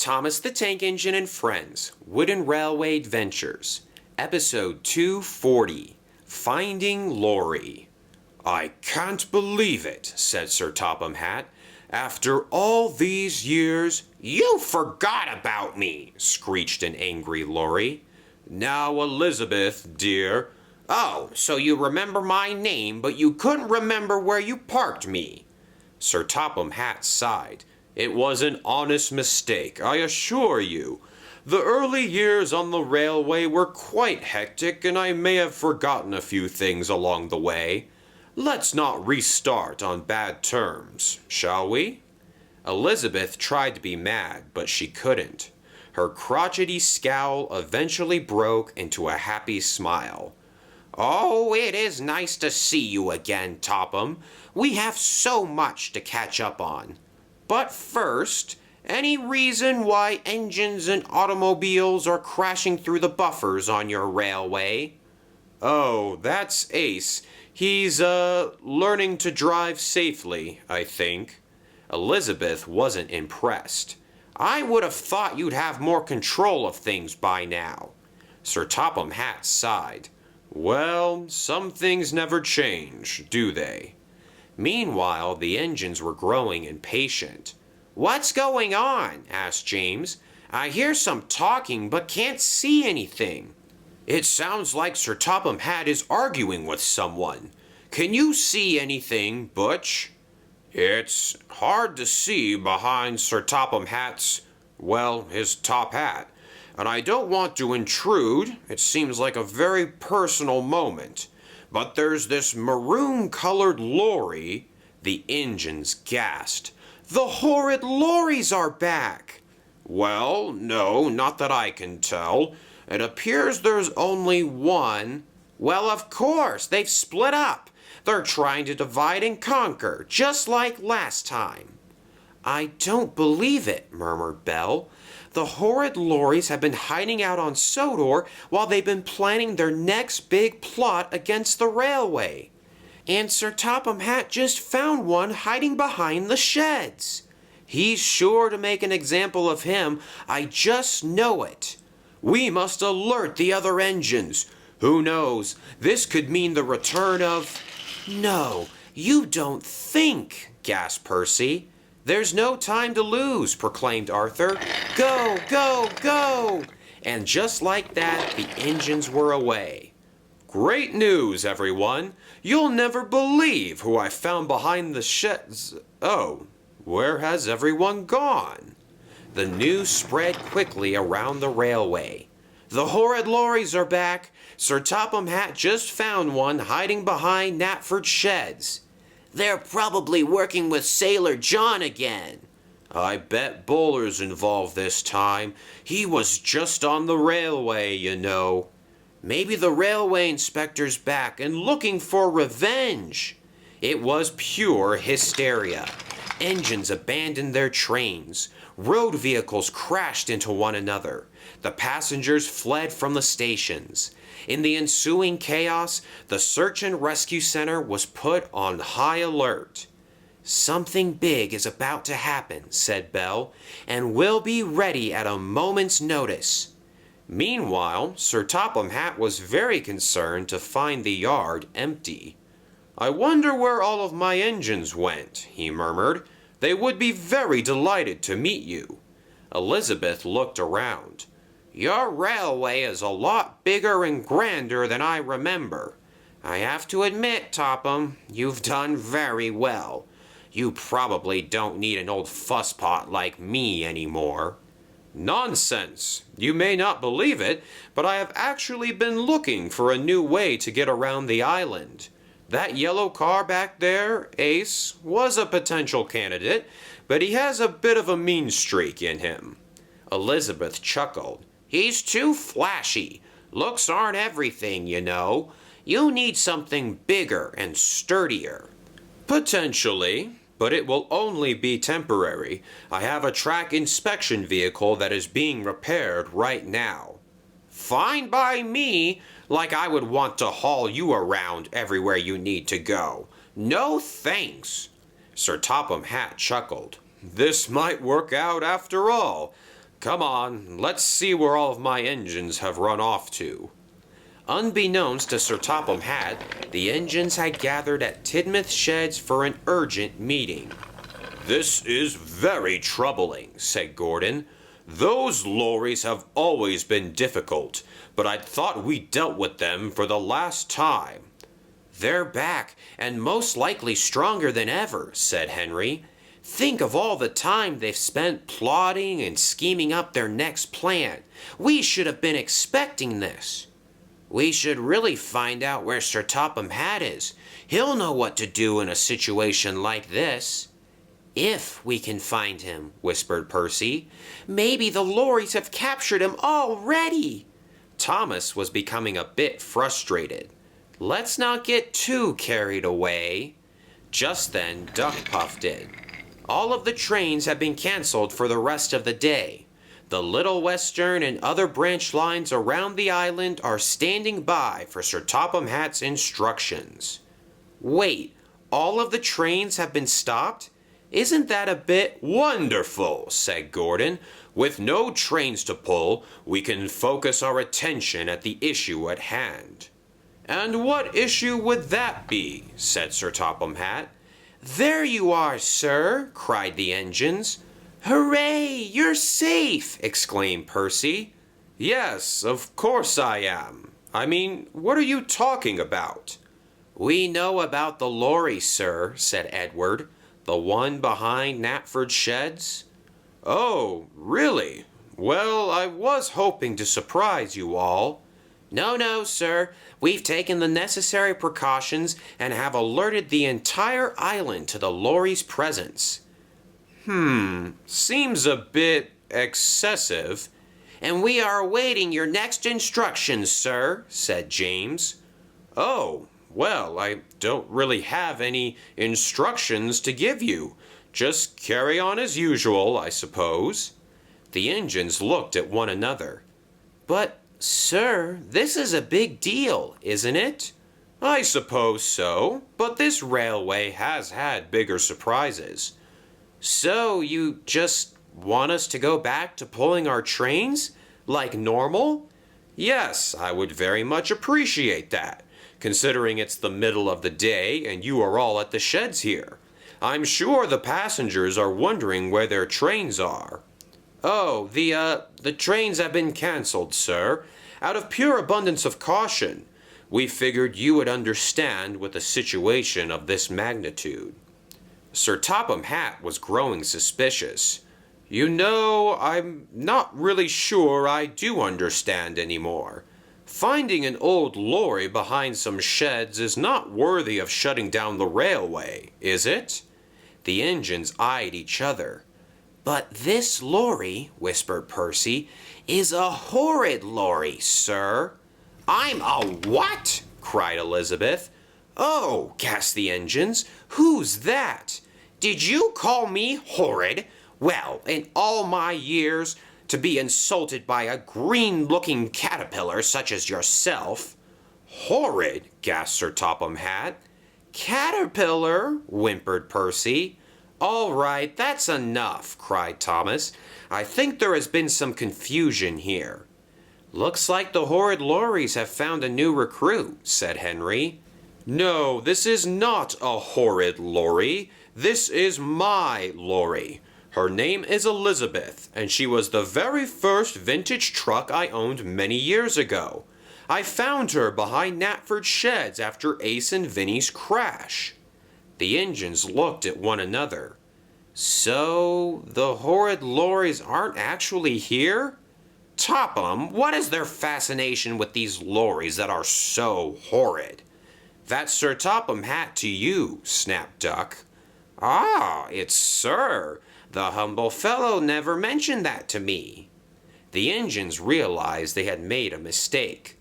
Thomas the Tank Engine and Friends, Wooden Railway Adventures, Episode 240, Finding Lorry. "I can't believe it," said Sir Topham Hatt. "After all these years—" "You forgot about me!" screeched an angry Lorry. "Now, Elizabeth, dear—" "Oh, so you remember my name, but you couldn't remember where you parked me." Sir Topham Hatt sighed. "It was an honest mistake, I assure you. The early years on the railway were quite hectic, and I may have forgotten a few things along the way. Let's not restart on bad terms, shall we?" Elizabeth tried to be mad, but she couldn't. Her crotchety scowl eventually broke into a happy smile. "Oh, it is nice to see you again, Topham. We have so much to catch up on. But first, any reason why engines and automobiles are crashing through the buffers on your railway?" "Oh, that's Ace. He's, learning to drive safely, I think." Elizabeth wasn't impressed. "I would have thought you'd have more control of things by now." Sir Topham Hatt sighed. "Well, some things never change, do they?" Meanwhile, the engines were growing impatient. "What's going on?" asked James. "I hear some talking but can't see anything." "It sounds like Sir Topham Hatt is arguing with someone. Can you see anything, Butch?" "It's hard to see behind Sir Topham Hatt's, his top hat. And I don't want to intrude. It seems like a very personal moment. But there's this maroon-colored lorry." The engines gasped. "The horrid lorries are back!" "Well, no, not that I can tell. It appears there's only one." "Well, of course, they've split up. They're trying to divide and conquer, just like last time." "I don't believe it," murmured Belle. "The horrid lorries have been hiding out on Sodor while they've been planning their next big plot against the railway. And Sir Topham Hatt just found one hiding behind the sheds. He's sure to make an example of him, I just know it. We must alert the other engines. Who knows, this could mean the return of—" "No, you don't think," gasped Percy. "There's no time to lose," proclaimed Arthur. "Go, go, go!" And just like that, the engines were away. "Great news, everyone! You'll never believe who I found behind the sheds. Oh, where has everyone gone?" The news spread quickly around the railway. "The horrid lorries are back. Sir Topham Hatt just found one hiding behind Knapford Sheds." "They're probably working with Sailor John again." "I bet Bowler's involved this time. He was just on the railway, you know." "Maybe the railway inspector's back and looking for revenge." It was pure hysteria. Engines abandoned their trains. Road vehicles crashed into one another. The passengers fled from the stations. In the ensuing chaos, the search and rescue center was put on high alert. "Something big is about to happen," said Belle, "and we'll be ready at a moment's notice." Meanwhile, Sir Topham Hatt was very concerned to find the yard empty. "I wonder where all of my engines went," he murmured. "They would be very delighted to meet you." Elizabeth looked around. "Your railway is a lot bigger and grander than I remember. I have to admit, Topham, you've done very well. You probably don't need an old fusspot like me anymore." "Nonsense! You may not believe it, but I have actually been looking for a new way to get around the island. That yellow car back there, Ace, was a potential candidate, but he has a bit of a mean streak in him." Elizabeth chuckled. "He's too flashy. Looks aren't everything, you know. You need something bigger and sturdier." "Potentially, but it will only be temporary. I have a track inspection vehicle that is being repaired right now." "Fine by me, like I would want to haul you around everywhere you need to go. No thanks." Sir Topham Hatt chuckled. "This might work out after all. Come on, let's see where all of my engines have run off to. Unbeknownst to Sir Topham Hatt, the engines had gathered at Tidmouth Sheds for an urgent meeting. This is very troubling, said Gordon. Those lorries have always been difficult, but I'd thought we dealt with them for the last time. They're back, and most likely stronger than ever, said Henry. Think of all the time they've spent plotting and scheming up their next plan. We should have been expecting this. We should really find out where Sir Topham Hatt is. He'll know what to do in a situation like this. If we can find him, whispered Percy. Maybe the lorries have captured him already. Thomas was becoming a bit frustrated. Let's not get too carried away. Just then, Duck puffed in. All of the trains have been canceled for the rest of the day. The Little Western and other branch lines around the island are standing by for Sir Topham Hatt's instructions. Wait, all of the trains have been stopped? Isn't that a bit wonderful, said Gordon. With no trains to pull, we can focus our attention at the issue at hand. And what issue would that be? Said Sir Topham Hatt. There you are, sir, cried the engines. Hooray, you're safe, exclaimed Percy. Yes, of course I am. I mean, what are you talking about? We know about the lorry, sir, said Edward. The one behind Knapford Sheds? Oh, really? Well, I was hoping to surprise you all. No, sir. We've taken the necessary precautions and have alerted the entire island to the lorry's presence. Seems a bit excessive. And we are awaiting your next instructions, sir, said James. Oh, well, I don't really have any instructions to give you. Just carry on as usual, I suppose. The engines looked at one another. But, sir, this is a big deal, isn't it? I suppose so, but this railway has had bigger surprises. So you just want us to go back to pulling our trains, like normal? Yes, I would very much appreciate that, considering it's the middle of the day and you are all at the sheds here. I'm sure the passengers are wondering where their trains are. Oh, the trains have been canceled, sir, out of pure abundance of caution. We figured you would understand with a situation of this magnitude. Sir Topham Hatt was growing suspicious. You know, I'm not really sure I do understand anymore. Finding an old lorry behind some sheds is not worthy of shutting down the railway, is it? The engines eyed each other. But this lorry, whispered Percy, is a horrid lorry, sir. I'm a what? Cried Elizabeth. Oh, gasped the engines. Who's that? Did you call me horrid? Well, in all my years, to be insulted by a green-looking caterpillar such as yourself. Horrid, gasped Sir Topham Hatt. Caterpillar, whimpered Percy. All right, that's enough, cried Thomas. I think there has been some confusion here. Looks like the horrid lorries have found a new recruit, said Henry. No, this is not a horrid lorry. This is my lorry. Her name is Elizabeth, and she was the very first vintage truck I owned many years ago. I found her behind Knapford Sheds after Ace and Vinny's crash. The engines looked at one another. So, the horrid lorries aren't actually here? Topham, what is their fascination with these lorries that are so horrid? That's Sir Topham Hatt to you, snapped Duck. Ah, it's Sir. The humble fellow never mentioned that to me. The engines realized they had made a mistake.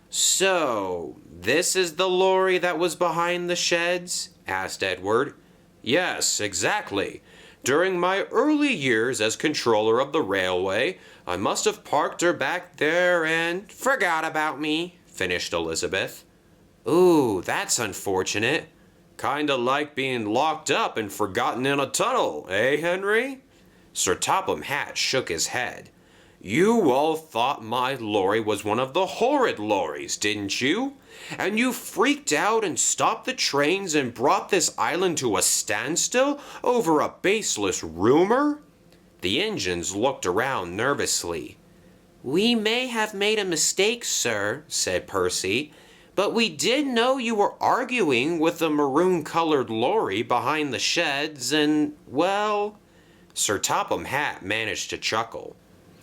So, this is the lorry that was behind the sheds? Asked Edward. Yes, exactly. During my early years as controller of the railway, I must have parked her back there and forgot about me, finished Elizabeth. Ooh, that's unfortunate. Kinda like being locked up and forgotten in a tunnel, eh, Henry? Sir Topham Hatt shook his head. You all thought my lorry was one of the horrid lorries, didn't you? And you freaked out and stopped the trains and brought this island to a standstill over a baseless rumor? The engines looked around nervously. We may have made a mistake, sir, said Percy, but we did know you were arguing with the maroon-colored lorry behind the sheds and, well... Sir Topham Hatt managed to chuckle.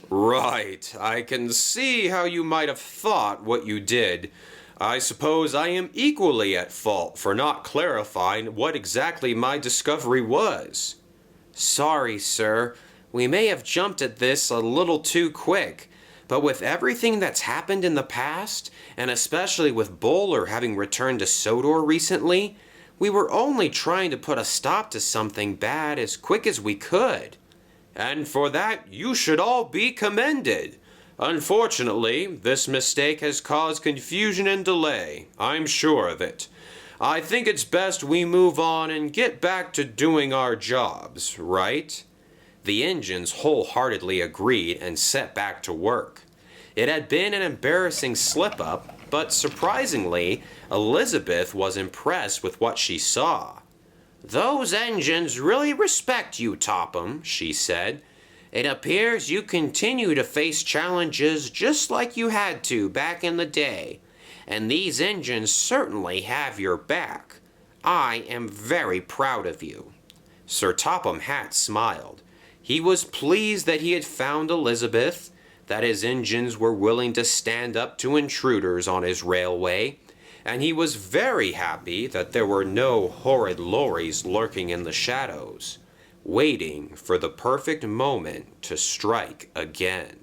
Right, I can see how you might have thought what you did. I suppose I am equally at fault for not clarifying what exactly my discovery was. Sorry, sir. We may have jumped at this a little too quick, but with everything that's happened in the past, and especially with Bowler having returned to Sodor recently, we were only trying to put a stop to something bad as quick as we could. And for that you should all be commended. Unfortunately, this mistake has caused confusion and delay. I'm sure of it. I think it's best we move on and get back to doing our jobs, right? The engines wholeheartedly agreed and set back to work. It had been an embarrassing slip-up, but surprisingly, Elizabeth was impressed with what she saw. Those engines really respect you, Topham, she said. It appears you continue to face challenges just like you had to back in the day, and these engines certainly have your back. I am very proud of you. Sir Topham Hatt smiled. He was pleased that he had found Elizabeth, that his engines were willing to stand up to intruders on his railway, and he was very happy that there were no horrid lorries lurking in the shadows, waiting for the perfect moment to strike again.